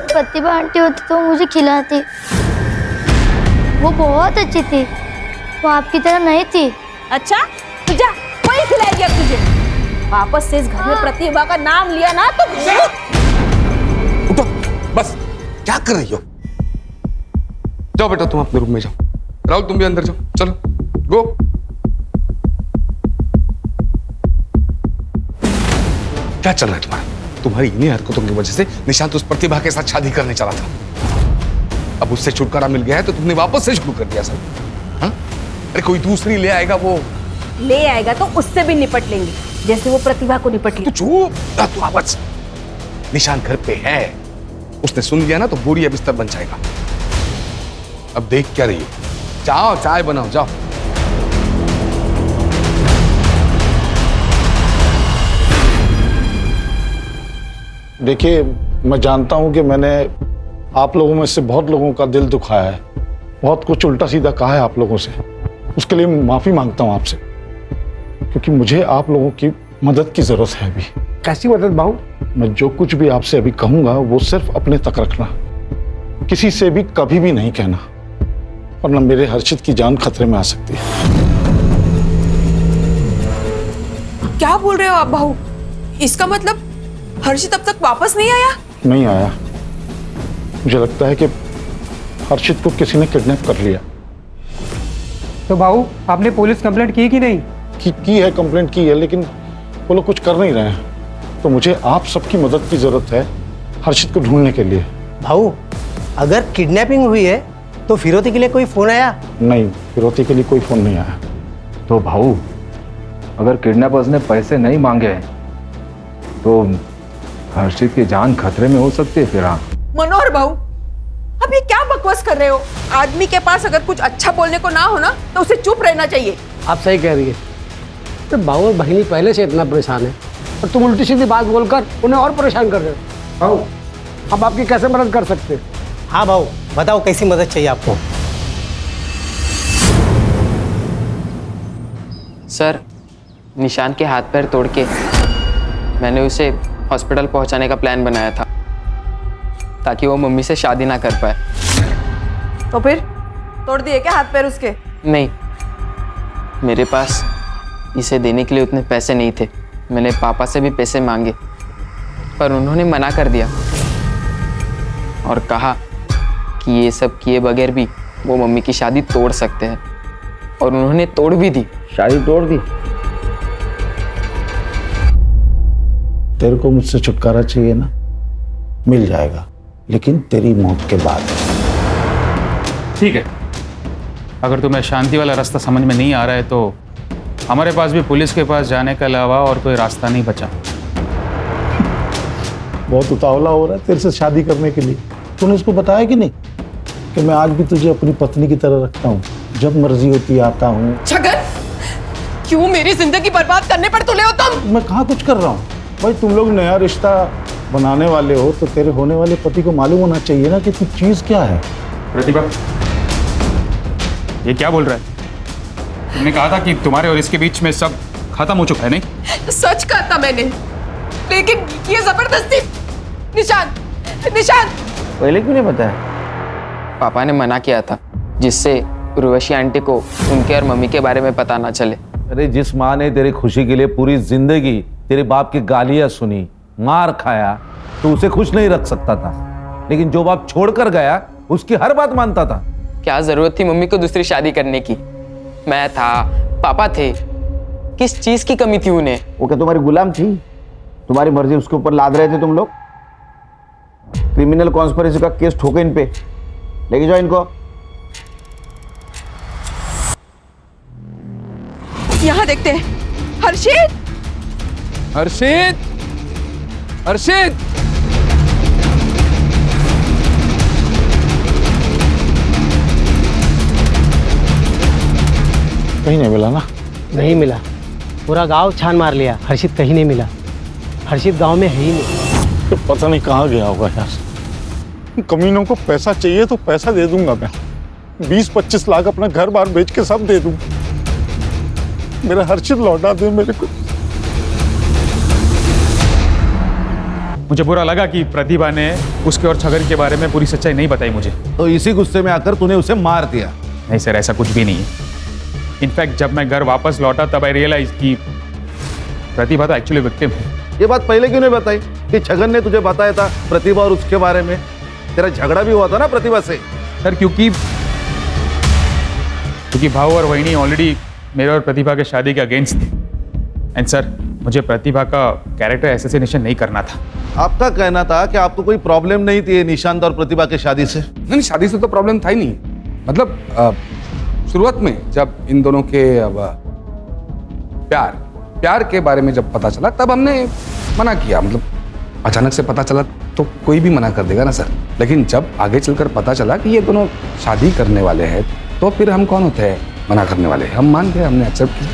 प्रतिभा आंटी होती तो मुझे खिलाती। वो बहुत अच्छी थी, वो आपकी तरह नहीं थी। अच्छा तो जा, वही खिलाएगी अब तुझे। वापस से इस घर में प्रतिभा का नाम लिया ना तो उठो, बस क्या कर रही हो? जाओ बेटा, तुम अपने रूम में जाओ। राहुल तुम भी अंदर जाओ, चलो गो। क्या चल रहा है तुम्हारा? तुम्हारी इन्हीं हरकतों की वजह से निशांत उस प्रतिभा के साथ शादी करने चला था। अब उससे छुटकारा मिल गया है तो तुमने वापस से शुरू कर दिया सब। हाँ? अरे कोई दूसरी ले आएगा, वो ले आएगा तो उससे भी निपट लेंगे, जैसे वो प्रतिभा को निपट लिया। तू चुप, तू आवाज। निशांत घर पे है, उसने सुन लिया ना तो बोरिया बिस्तर बन जाएगा। अब देख क्या रही हो? जाओ चाय बनाओ, जाओ। देखिए, मैं जानता हूं कि मैंने आप लोगों में से बहुत लोगों का दिल दुखाया है, बहुत कुछ उल्टा सीधा कहा है आप लोगों से। उसके लिए माफ़ी मांगता हूं आपसे, क्योंकि मुझे आप लोगों की मदद की ज़रूरत है अभी। कैसी मदद बाबू? मैं जो कुछ भी आपसे अभी कहूंगा वो सिर्फ अपने तक रखना, किसी से भी कभी भी नहीं कहना, वरना मेरे हर्षित की जान खतरे में आ सकती है। क्या बोल रहे हो आप बहू? इसका मतलब हर्षित अब तक वापस नहीं आया? नहीं आया। मुझे लगता है कि हर्षित को किसी ने किडनैप कर लिया। तो बाबू, आपने पुलिस कंप्लेंट की कि नहीं? की है, कंप्लेंट की है, लेकिन वो लोग कुछ कर नहीं रहे हैं। तो मुझे आप सबकी मदद की जरूरत है हर्षित को ढूंढने के लिए। भाऊ, अगर किडनैपिंग हुई है तो फिरौती के लिए कोई फोन आया? नहीं, फिरौती के लिए कोई फोन नहीं आया। तो भाऊ, अगर किडनैपर्स ने पैसे नहीं मांगे तो हर्षित की जान खतरे में हो सकती है। फिर हाँ मनोहर बहू, अब ये क्या बकवास कर रहे हो? आदमी के पास अगर कुछ अच्छा बोलने को ना हो ना तो उसे चुप रहना चाहिए। आप सही कह रही है। तो भाऊ और बहिनी पहले से इतना परेशान है और तुम उल्टी सीधी बात बोलकर उन्हें और परेशान कर रहे हो। बाबू, हम आपकी कैसे मदद कर सकते हैं? हाँ भाऊ, बताओ कैसी मदद चाहिए आपको? सर, निशान के हाथ पैर तोड़ के मैंने उसे हॉस्पिटल पहुंचाने का प्लान बनाया था ताकि वो मम्मी से शादी ना कर पाए। तो फिर तोड़ दिए क्या हाथ पैर उसके? नहीं, मेरे पास इसे देने के लिए उतने पैसे नहीं थे। मैंने पापा से भी पैसे मांगे पर उन्होंने मना कर दिया और कहा कि ये सब किए बगैर भी वो मम्मी की शादी तोड़ सकते हैं, और उन्होंने तोड़ भी दी। शादी तोड़ दी? तेरे को मुझसे छुटकारा चाहिए ना, मिल जाएगा, लेकिन तेरी मौत के बाद। ठीक है, अगर तुम्हें शांति वाला रास्ता समझ में नहीं आ रहा है तो हमारे पास भी पुलिस के पास जाने के अलावा और कोई रास्ता नहीं बचा। बहुत उतावला हो रहा है तेरे से शादी करने के लिए। तूने उसको बताया कि नहीं कि मैं आज भी तुझे अपनी पत्नी की तरह रखता हूँ, जब मर्जी होती आता हूँ। छगन, क्यों मेरी जिंदगी बर्बाद करने पर तुले हो तुम? मैं कहाँ कुछ कर रहा हूँ भाई, तुम लोग नया रिश्ता बनाने वाले हो तो तेरे होने वाले पति को मालूम होना चाहिए ना कि तू चीज क्या है। प्रतिभा, ये क्या बोल रहा है? तुमने कहा था कि तुम्हारे और इसके बीच में सब खत्म हो चुका है, नहीं? सच कहा था मैंने, लेकिन ये जबरदस्ती। निशान, निशान, पहले क्यों नहीं बताया? पापा ने मना किया था जिससे उर्वशी आंटी को उनके और मम्मी के बारे में पता ना चले। अरे जिस माँ ने तेरी खुशी के लिए पूरी जिंदगी तेरे बाप की गालियां सुनी, मार खाया, तो उसे खुश नहीं रख सकता था, लेकिन जो बाप छोड़कर गया उसकी हर बात मानता था। क्या जरूरत थी मम्मी को दूसरी शादी करने की? मैं था, पापा थे, किस चीज की कमी थी उन्हें? वो क्या तुम्हारी गुलाम थी? तुम्हारी मर्जी उसके ऊपर लाद रहे थे तुम लोग? क्रिमिनल कॉन्स्पिरेसी का केस ठोके इन पे, लेके जाओ इनको। यहाँ देखते हैं। हर्षित, हर्षित, हर्षित, कहीं नहीं मिला ना? नहीं मिला। पूरा गांव छान मार लिया, हर्षित कहीं नहीं मिला। हर्षित गांव में है ही नहीं। तो पता नहीं कहाँ गया होगा यार। कमीनों को पैसा चाहिए तो पैसा दे दूंगा मैं, 20-25 लाख अपना घर बार बेच के सब दे दूंगा। मेरा हर्षित लौटा दे मेरे को। मुझे बुरा लगा कि प्रतिभा ने उसके और छगन के बारे में पूरी सच्चाई नहीं बताई मुझे। तो इसी गुस्से में आकर तूने उसे मार दिया? नहीं सर, ऐसा कुछ भी नहीं है। इनफैक्ट जब मैं घर वापस लौटा तब आई रियलाइज कि प्रतिभा तो एक्चुअली विक्टिम है। ये बात पहले क्यों नहीं बताई कि छगन ने तुझे बताया था प्रतिभा और उसके बारे में? तेरा झगड़ा भी हुआ था ना प्रतिभा से। सर क्योंकि भाऊ और वहिनी ऑलरेडी मेरे और प्रतिभा के शादी के अगेंस्ट थे। एंड सर, मुझे प्रतिभा का कैरेक्टर असैसिनेशन नहीं करना था। आपका कहना था कि आपको कोई प्रॉब्लम नहीं थी निशांत और प्रतिभा के शादी से? नहीं, शादी से तो प्रॉब्लम था ही नहीं। मतलब शुरुआत में जब इन दोनों के प्यार के बारे में जब पता चला तब हमने मना किया। मतलब अचानक से पता चला तो कोई भी मना कर देगा ना सर। लेकिन जब आगे चलकर पता चला कि ये दोनों शादी करने वाले हैं तो फिर हम कौन होते हैं मना करने वाले? हम मान गए, हमने एक्सेप्ट किया।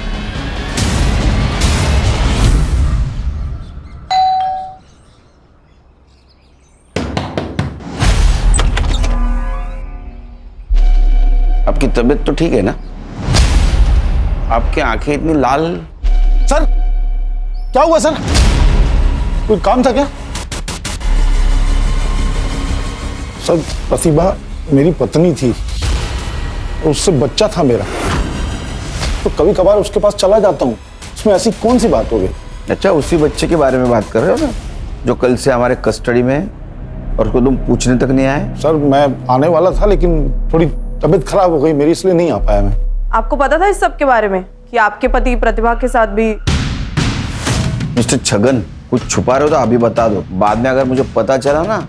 आपकी तबीयत तो ठीक है ना? आपकी आंखें इतनी लाल। सर क्या हुआ सर? कोई काम था क्या? सर प्रतिभा मेरी पत्नी थी और उससे बच्चा था मेरा, तो कभी कभार उसके पास चला जाता हूँ। उसमें ऐसी कौन सी बात हो गई? अच्छा, उसी बच्चे के बारे में बात कर रहे हो ना, जो कल से हमारे कस्टडी में है और उसको तुम पूछने तक नहीं आए? सर मैं आने वाला था लेकिन थोड़ी तबीयत खराब हो गई मेरी, इसलिए नहीं आ पाया मैं। आपको पता था इस सब के बारे में कि आपके पति प्रतिभा के साथ भी? मिस्टर छगन, कुछ छुपा रहे हो तो अभी बता दो, बाद में अगर मुझे पता चला ना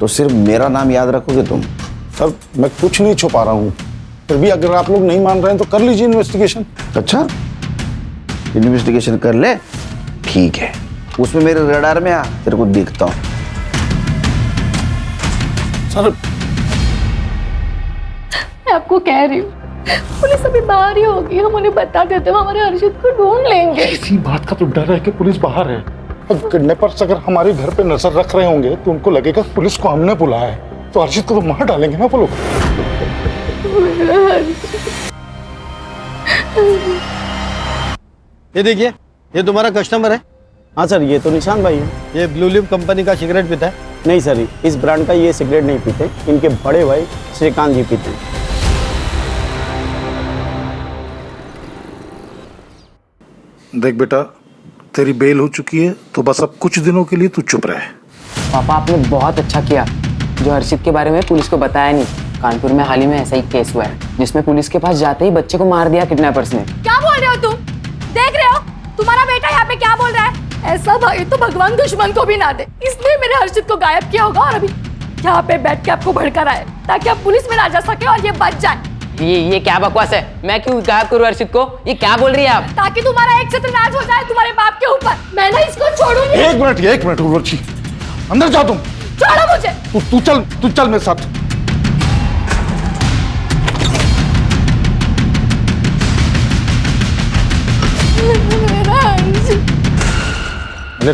तो सिर्फ मेरा नाम याद रखोगे तुम। सर मैं कुछ नहीं छुपा रहा हूँ, फिर भी अगर आप लोग नहीं मान रहे हैं तो कर लीजिए इन्वेस्टिगेशन। अच्छा, इन्वेस्टिगेशन कर ले, ठीक है। उसमें मेरे रडार में आ, तेरे को देखता हूँ। सर मैं आपको कह रही हूँ, पुलिस अभी बाहर ही होगी, हम उन्हें बता देते हैं, हमारे हर्षित को ढूंढ लेंगे। इसी बात का तो डर है कि पुलिस बाहर है। अब किडनैपर्स अगर हमारे घर पे नजर रख रहे होंगे तो उनको लगेगा पुलिस को हमने बुलाया है, तो हर्षित को तो मार डालेंगे ना वो लोग। ये देखिए, ये तुम्हारा कस्टमर है। हाँ सर, ये तो निशान भाई है। ये ब्लू लिप कंपनी का सिगरेट पीता है? नहीं सर, इस ब्रांड का ये सिगरेट नहीं पीते, इनके बड़े भाई श्रीकांत जी पीते हैं। देख बेटा, तेरी बेल हो चुकी है तो बस अब कुछ दिनों के लिए तू चुप रहे। पापा आपने बहुत अच्छा किया जो हर्षित के बारे में पुलिस को बताया नहीं। कानपुर में हाल ही में ऐसा ही केस हुआ है जिसमें पुलिस के पास जाते ही बच्चे को मार दिया किडनैपर्स ने। क्या बोल रहे हो तुम? देख रहे हो तुम्हारा बेटा यहाँ पे क्या बोल रहा है? ऐसा भाई तो भगवान दुश्मन को भी ना दे, इसलिए मेरे हर्षित को गायब किया होगा और अभी यहाँ पे बैठ के आपको भड़का रहा है ताकि आप पुलिस में ना जा सके और ये बच जाए। ये क्या बकवास है? मैं क्यों गायब करूँ हर्षित को? ये क्या बोल रही है आप? ताकि तुम्हारा एक सत्यनाश हो जाए तुम्हारे बाप के ऊपर। मैं ना इसको छोड़ूंगी। एक मिनट उर्वशी, अंदर जा तुम। छोड़ो मुझे। तू चल मेरे साथ। अरे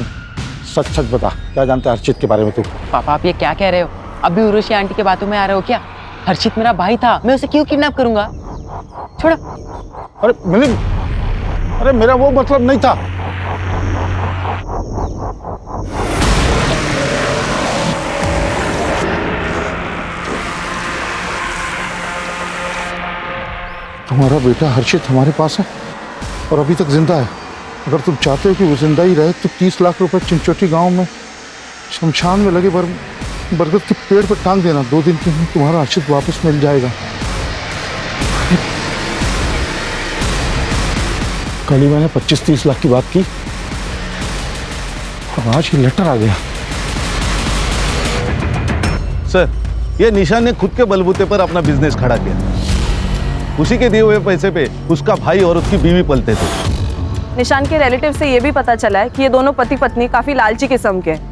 सच बता, क्या जानता है हर्षित के बारे में तू? पापा आप ये क्या कह रहे हो? अभी उर्वशी आंटी की बातों में आ रहे हो क्या? हर्षित मेरा भाई था, मैं उसे क्यों किडनैप करूंगा? छोड़ो। अरे मेरा वो मतलब नहीं था। तुम्हारा बेटा हर्षित हमारे पास है और अभी तक जिंदा है। अगर तुम चाहते हो कि वो जिंदा ही रहे तो 30 लाख रुपए चिंचोटी गांव में शमशान में लगे बरगद के पेड़ पर टांग देना। 2 दिन के अंदर तुम्हारा हर्षित वापस मिल जाएगा। कल ही मैंने 25-30 लाख की बात की और आज ये लेटर आ गया। सर, ये निशान ने खुद के बलबूते पर अपना बिजनेस खड़ा किया। उसी के दिए हुए पैसे पे उसका भाई और उसकी बीवी पलते थे। निशान के रिलेटिव से ये भी पता चला है कि ये दोनों पति पत्नी काफी लालची किस्म के हैं।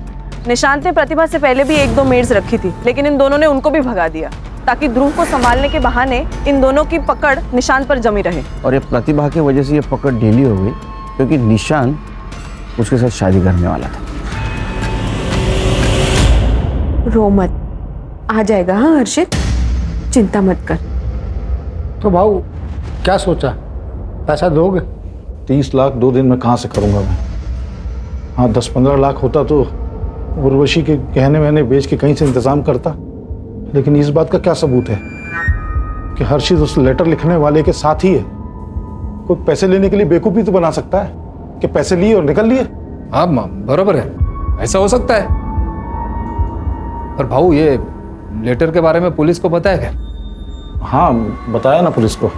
निशांत ने प्रतिभा से पहले भी 1-2 मेड्स रखी थी, लेकिन इन दोनों ने उनको भी भगा दिया ताकि ध्रुव को संभालने के बहाने इन दोनों की पकड़ निशांत पर जमी रहे। और ये प्रतिभा की वजह से ये पकड़ ढीली हो गई क्योंकि निशान उसके साथ शादी करने वाला था। रो मत, आ जाएगा। हाँ हर्षित, चिंता मत कर। तो भाऊ क्या सोचा, पैसा दोगे? 30 लाख 2 दिन में कहाँ से करूंगा मैं? हाँ 10-15 लाख होता तो उर्वशी के गहने वहने बेच के कहीं से इंतजाम करता, लेकिन इस बात का क्या सबूत है कि हर्षित उस लेटर लिखने वाले के साथ ही है? कोई पैसे लेने के लिए बेवकूफ़ी तो बना सकता है कि पैसे लिए और निकल लिए। हाँ बराबर है, ऐसा हो सकता है। पर भाऊ ये लेटर के बारे में पुलिस को पता है क्या? हाँ बताया ना पुलिस को।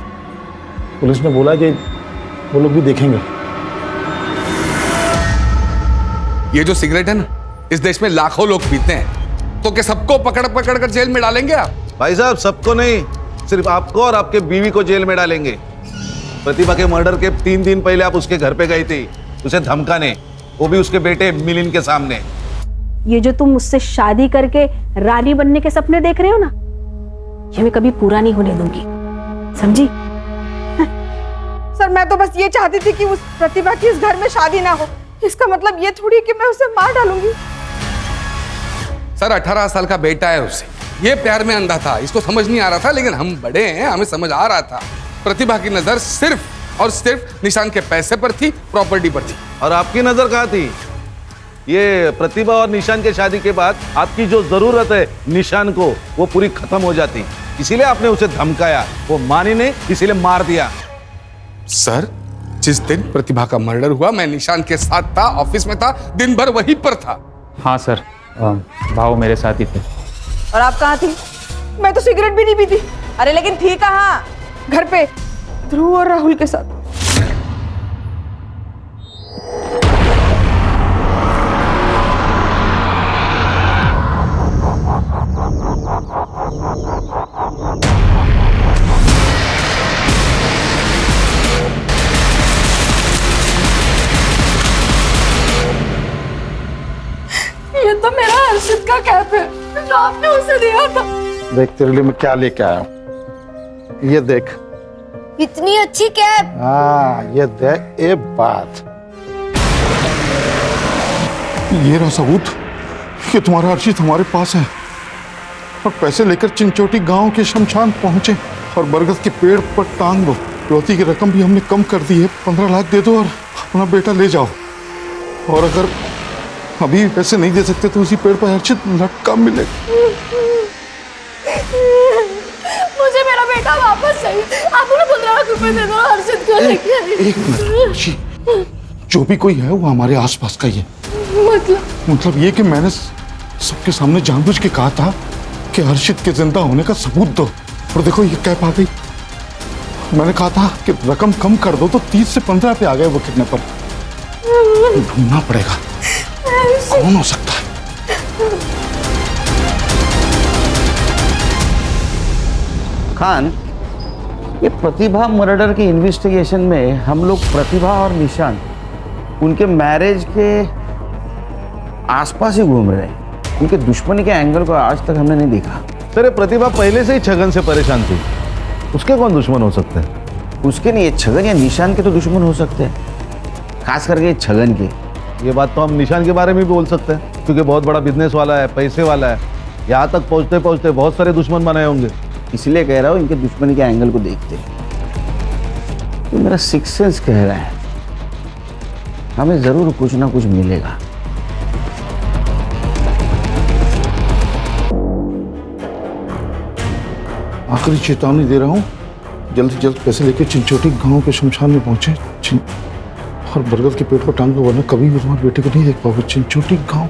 पुलिस ने बोला कि वो लोग भी देखेंगे। ये जो सिगरेट है ना, इस देश में लाखों लोग पीते हैं, तो क्या सबको पकड़ कर जेल में डालेंगे आप? भाई साहब, सबको नहीं, सिर्फ आपको और आपके बीवी को जेल में डालेंगे। प्रतिभा के मर्डर के 3 दिन पहले आप उसके घर पे गए थे उसे धमकाने, वो भी उसके बेटे मिलिंद के सामने। ये जो तुम मुझसे शादी करके रानी बनने के सपने देख रहे हो ना, ये मैं कभी पूरा नहीं होने दूंगी, समझी? सर मैं तो बस ये चाहती थी कि उस प्रतिभा की इस घर में शादी ना हो। इसका मतलब ये थोड़ी कि मैं उसे मार डालूंगी। सर 18 साल का बेटा है उसे, ये प्यार में अंधा था, इसको समझ नहीं आ रहा था, लेकिन हम बड़े हैं, हमें समझ आ रहा था। प्रतिभा की नजर सिर्फ और सिर्फ निशान के पैसे पर थी, प्रॉपर्टी पर थी। और आपकी नजर कहाँ थी? ये प्रतिभा और निशान के शादी के बाद आपकी जो जरूरत है निशान को, वो पूरी खत्म हो जाती, इसीलिए आपने उसे धमकाया। वो मानी नहीं, इसीलिए मार दिया। सर, जिस दिन प्रतिभा का मर्डर हुआ मैं निशान के साथ था, ऑफिस में था, दिन भर वहीं पर था। हाँ सर, भाव मेरे साथ ही थे। और आप कहाँ थी? मैं तो सिगरेट भी नहीं पीती। अरे लेकिन थी कहाँ? घर पे ध्रुव और राहुल के साथ। ये तो मेरा हर्षित का कैप है जो आपने उसे दिया था। देख तेरे लिए मैं क्या लेके आया हूं, ये देख। इतनी अच्छी कैप। हाँ, ये देख। एक बात, ये रहा सबूत कि तुम्हारा हर्षित हमारे पास है और पैसे लेकर चिंचोटी गांव के शमशान पहुंचे और बरगद के पेड़ पर टांग दो। रोती की रकम भी हमने कम कर दी है, 15 लाख दे दो और अपना बेटा ले जाओ। और अगर अभी पैसे नहीं दे सकते तो उसी पेड़ पर हर्षित लटका मिलेगा। मुझे मेरा बेटा वापस चाहिए। आप उन्हें 15 लाख रुपए दे दो हर्षित को लेके। एक मिनट, जो भी कोई है वो हमारे आसपास का ही है। मतलब ये कि मैंने सबके सामने जानबूझ के कहा था कि हर्षित के जिंदा होने का सबूत दो, और देखो ये कैप आ गई। मैंने कहा था कि रकम कम कर दो तो 30 से 15 पे आ गए वो किडनैपर। ढूंढना पड़ेगा कौन हो सकता है। खान, ये प्रतिभा मर्डर के इन्वेस्टिगेशन में हम लोग प्रतिभा और निशान उनके मैरिज के आसपास ही घूम रहे हैं। उनके दुश्मनी के एंगल को आज तक हमने नहीं देखा। सर, ये प्रतिभा पहले से ही छगन से परेशान थी, उसके कौन दुश्मन हो सकते हैं? उसके नहीं, ये छगन या निशान के तो दुश्मन हो सकते हैं, खास करके छगन के। ये बात तो हम निशान के बारे में भी बोल सकते हैं, क्योंकि बहुत बड़ा बिजनेस वाला है, पैसे वाला है। यहाँ तक पहुँचते पहुँचते बहुत सारे दुश्मन बनाए होंगे। इसलिए कह रहा हूँ इनके दुश्मनी के एंगल को देखते। तो मेरा सिक्स सेंस कह रहा है हमें जरूर कुछ ना कुछ मिलेगा। आखिरी चेतावनी दे रहा हूँ, जल्द से जल्द पैसे लेके चिंचोटी गांव के शमशान में पहुंचे और बरगद के पेड़ पर टांग दो, वरना कभी भी तुम्हारे बेटे को नहीं देख पाओगे। चिंचोटी गांव,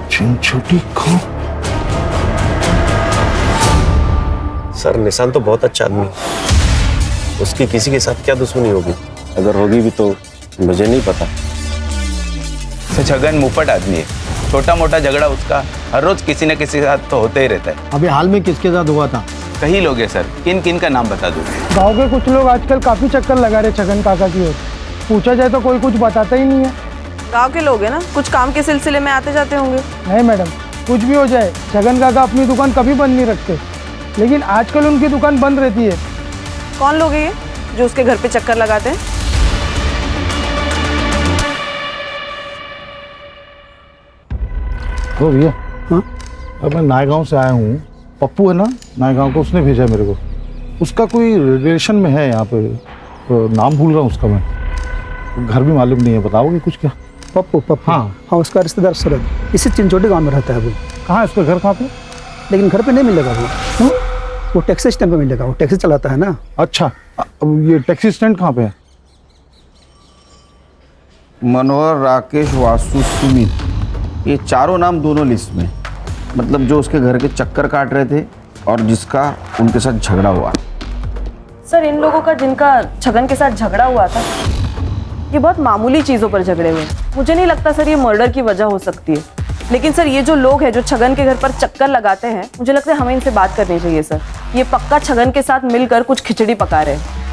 चिंचोटी गांव। सर, निशान तो बहुत अच्छा आदमी है, उसकी किसी के साथ क्या दुश्मनी होगी? अगर होगी भी तो मुझे नहीं पता। छगन मुफट आदमी है, छोटा मोटा झगड़ा उसका हर रोज किसी न किसी के साथ तो होते ही रहता है। अभी हाल में किसके साथ हुआ था? कई लोग हैं सर, किन किन का नाम बता दूं? गांव के कुछ लोग आजकल काफी चक्कर लगा रहे छगन काका की ओर। पूछा जाए तो कोई कुछ बताता ही नहीं है। गांव के लोग हैं ना, कुछ काम के सिलसिले में आते जाते होंगे। नहीं मैडम, कुछ भी हो जाए छगन काका अपनी दुकान कभी बंद नहीं रखते, लेकिन आजकल उनकी दुकान बंद रहती है। कौन लोग हैं ये जो उसके घर पे चक्कर लगाते हैं? ओ भैया, हाँ, अब मैं नायगांव से आया हूँ। पप्पू है ना नायगांव को, उसने भेजा मेरे को। उसका कोई रिलेशन में है यहाँ पे, तो नाम भूल रहा हूँ उसका मैं। घर भी मालूम नहीं है, बताओगे कुछ क्या? पप्पू? पप्पू, हाँ, उसका रिश्तेदार शरद इसी चिंचोटी गांव में रहता है। वो कहाँ है उसका घर? कहाँ पे? लेकिन घर पे नहीं मिलेगा वो। क्यों? वो टैक्सी स्टैंड पे मिलेगा, वो टैक्सी चलाता है ना। अच्छा, अब ये टैक्सी स्टैंड कहाँ पे है? मनोहर, राकेश, वासु, सुमित, ये चारों नाम दोनों लिस्ट में, मतलब जो उसके घर के चक्कर काट रहे थे और जिसका उनके साथ झगड़ा हुआ। सर, इन लोगों का जिनका छगन के साथ झगड़ा हुआ था, ये बहुत मामूली चीज़ों पर झगड़े हुए। मुझे नहीं लगता सर ये मर्डर की वजह हो सकती है। लेकिन सर, ये जो लोग हैं जो छगन के घर पर चक्कर लगाते हैं, मुझे लगता है हमें इनसे बात करनी चाहिए सर। ये पक्का छगन के साथ मिलकर कुछ खिचड़ी पका रहे हैं।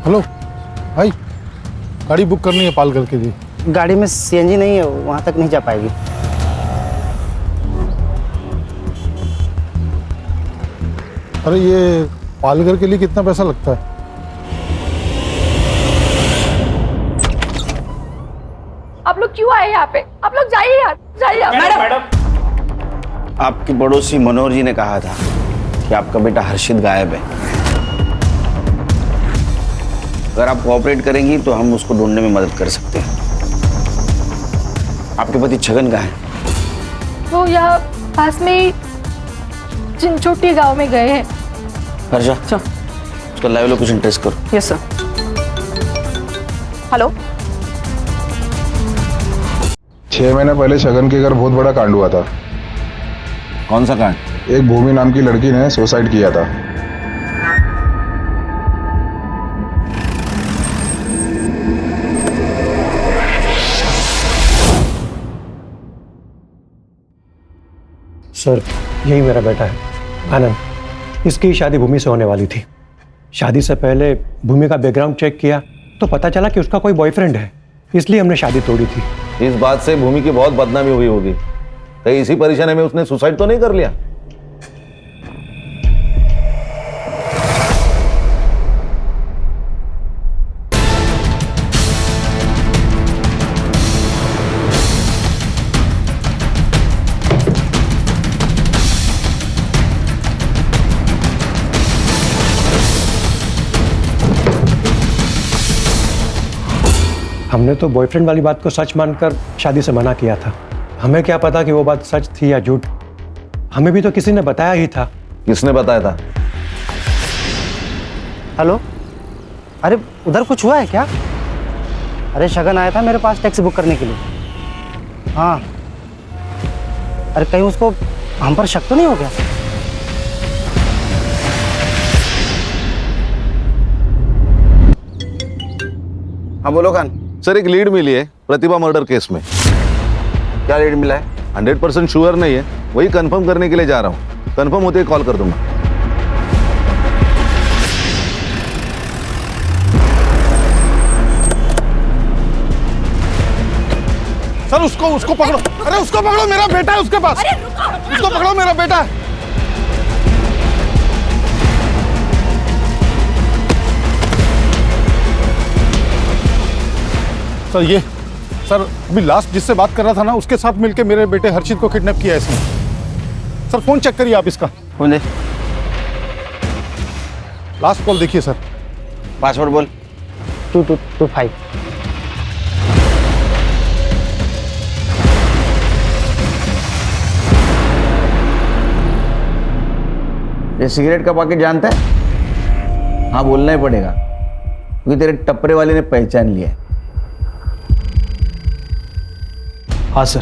हेलो भाई, गाड़ी बुक करनी है पाल करके दी। गाड़ी में सीएनजी नहीं है, वहाँ तक नहीं जा पाएगी। अरे ये पालघर के लिए कितना पैसा लगता है? आप लोग क्यों आए यहाँ पे? आप लोग जाइए यार, जाइए आप। मैडम, आपके पड़ोसी मनोहर जी ने कहा था कि आपका बेटा हर्षित गायब है। अगर आप कोऑपरेट करेंगी तो हम उसको ढूंढने में मदद कर सकते हैं। आपके पति छगन कहाँ है? वो यहाँ पास में ही चिंचोटी गांव में गए हैं। हर्षा, उसका लाइव लोकेशन ट्रेस करो। Yes sir. हेलो, 6 महीने पहले छगन के घर बहुत बड़ा कांड हुआ था। कौन सा कांड? एक भूमि नाम की लड़की ने सुसाइड किया था। सर, यही मेरा बेटा है आनंद। इसकी शादी भूमि से होने वाली थी। शादी से पहले भूमि का बैकग्राउंड चेक किया तो पता चला कि उसका कोई बॉयफ्रेंड है, इसलिए हमने शादी तोड़ी थी। इस बात से भूमि की बहुत बदनामी हुई होगी। कहीं इसी परेशानी में उसने सुसाइड तो नहीं कर लिया? हमने तो बॉयफ्रेंड वाली बात को सच मानकर शादी से मना किया था। हमें क्या पता कि वो बात सच थी या झूठ। हमें भी तो किसी ने बताया ही था। किसने बताया था? हेलो, अरे उधर कुछ हुआ है क्या? अरे शगन आया था मेरे पास टैक्सी बुक करने के लिए। हाँ, अरे कहीं उसको हम पर शक तो नहीं हो गया? हाँ बोलो खान। सर, एक लीड मिली है प्रतिभा मर्डर केस में। क्या लीड मिला है? 100% श्योर नहीं है, वही कंफर्म करने के लिए जा रहा हूँ। कंफर्म होते ही कॉल कर दूंगा। सर, उसको पकड़ो। अरे उसको पकड़ो, मेरा बेटा है उसके पास। उसको पकड़ो, मेरा बेटा है। सर अभी लास्ट जिससे बात कर रहा था ना, उसके साथ मिलके मेरे बेटे हर्षित को किडनैप किया है इसने। सर फोन चेक करिए आप इसका। फोन दे। लास्ट कॉल देखिए सर। पासवर्ड बोल। 2225। ये सिगरेट का पैकेट जानता है? हाँ बोलना ही पड़ेगा, क्योंकि तेरे टपरे वाले ने पहचान लिया है। हाँ सर।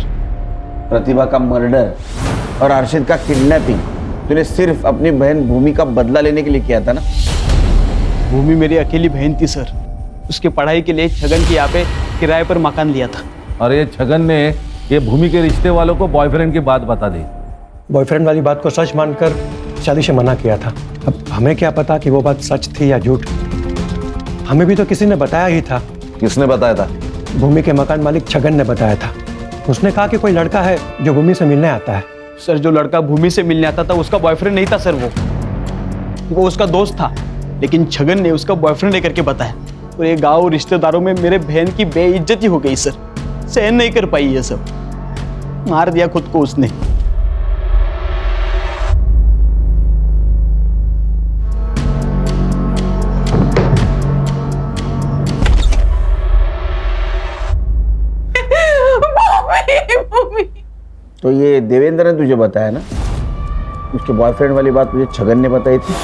प्रतिभा का मर्डर और हर्षित का किडनैपिंग तूने सिर्फ अपनी बहन भूमि का बदला लेने के लिए किया था ना? भूमि मेरी अकेली बहन थी सर। उसके पढ़ाई के लिए छगन के यहाँ पे किराए पर मकान लिया था। और ये छगन ने ये भूमि के रिश्ते वालों को बॉयफ्रेंड की बात बता दी। बॉयफ्रेंड वाली बात को सच मानकर शादी से मना किया था। अब हमें क्या पता कि वो बात सच थी या झूठ। हमें भी तो किसी ने बताया ही था। किसने बताया था? भूमि के मकान मालिक छगन ने बताया था। उसने कहा कि कोई लड़का है जो भूमि से मिलने आता है। सर, जो लड़का भूमि से मिलने आता था उसका बॉयफ्रेंड नहीं था सर। वो उसका दोस्त था, लेकिन छगन ने उसका बॉयफ्रेंड लेकर के बताया। और ये गांव रिश्तेदारों में मेरे बहन की बेइज्जती हो गई सर। सहन नहीं कर पाई ये सब। मार दिया खुद को उसने। तो ये देवेंद्र ने तुझे बताया ना? उसके बॉयफ्रेंड वाली बात तुझे छगन ने बताई थी?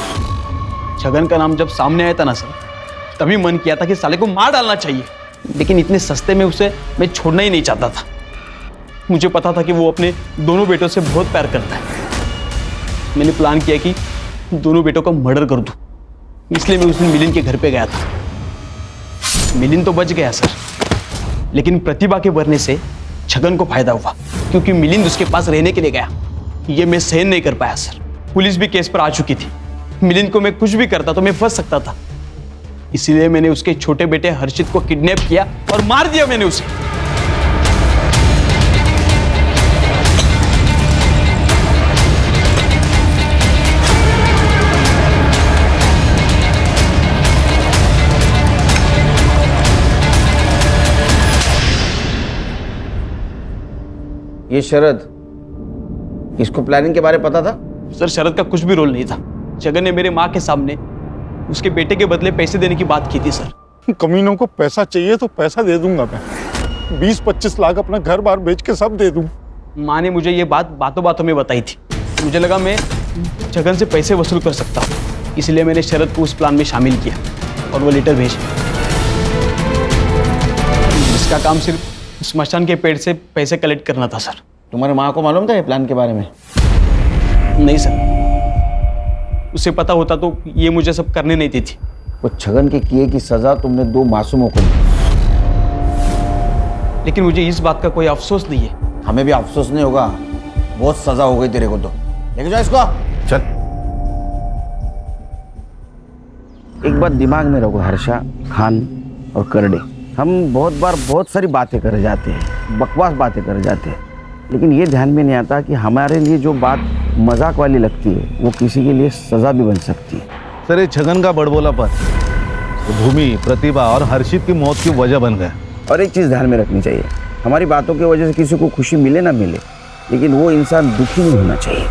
छगन का नाम जब सामने आया था ना सर, तभी मन किया था कि साले को मार डालना चाहिए, लेकिन इतने सस्ते में उसे मैं छोड़ना ही नहीं चाहता था। मुझे पता था कि वो अपने दोनों बेटों से बहुत प्यार करता है। मैंने प्लान किया कि दोनों बेटों का मर्डर कर दूं, इसलिए मैं उस दिन मिलिंद के घर पे गया था। मिलिंद तो बच गया सर, लेकिन प्रतिभा के मरने से छगन को फायदा हुआ, क्योंकि मिलिंद उसके पास रहने के लिए गया। ये मैं सहन नहीं कर पाया सर। पुलिस भी केस पर आ चुकी थी। मिलिंद को मैं कुछ भी करता तो मैं फंस सकता था। इसीलिए मैंने उसके छोटे बेटे हर्षित को किडनैप किया और मार दिया मैंने उसे। ये शरद, इसको प्लानिंग के बारे में पता था? सर शरद का कुछ भी रोल नहीं था। छगन ने मेरे माँ के सामने उसके बेटे के बदले पैसे देने की बात की थी सर। कमीनों को पैसा चाहिए तो पैसा दे दूंगा मैं, 20-25 लाख अपना घर बार बेच के सब दे दूं। माँ ने मुझे ये बात बातों बातों में बताई थी। मुझे लगा मैं छगन से पैसे वसूल कर सकता हूँ, इसलिए मैंने शरद को उस प्लान में शामिल किया और वो लेटर भेजा। इसका काम सिर्फ स्मशान के पेड़ से पैसे कलेक्ट करना था सर। तुम्हारे माँ को मालूम था ये प्लान के बारे में? नहीं सर, उसे पता होता तो ये मुझे सब करने नहीं देती। वो छगन के किए की सजा तुमने 2 मासूमों को दी, लेकिन मुझे इस बात का कोई अफसोस नहीं है। हमें भी अफसोस नहीं होगा, बहुत सजा हो गई तेरे को। तो लेके जाओ इसको। चल। एक बात दिमाग में रखो हर्षा, खान और करडे, हम बहुत बार बहुत सारी बातें कर जाते हैं, बकवास बातें कर जाते हैं, लेकिन ये ध्यान में नहीं आता कि हमारे लिए जो बात मजाक वाली लगती है वो किसी के लिए सजा भी बन सकती है। सर ये छगन का बड़बोलापन भूमि, प्रतिभा और हर्षित की मौत की वजह बन गया। और एक चीज़ ध्यान में रखनी चाहिए, हमारी बातों की वजह से किसी को खुशी मिले ना मिले, लेकिन वो इंसान दुखी नहीं होना चाहिए।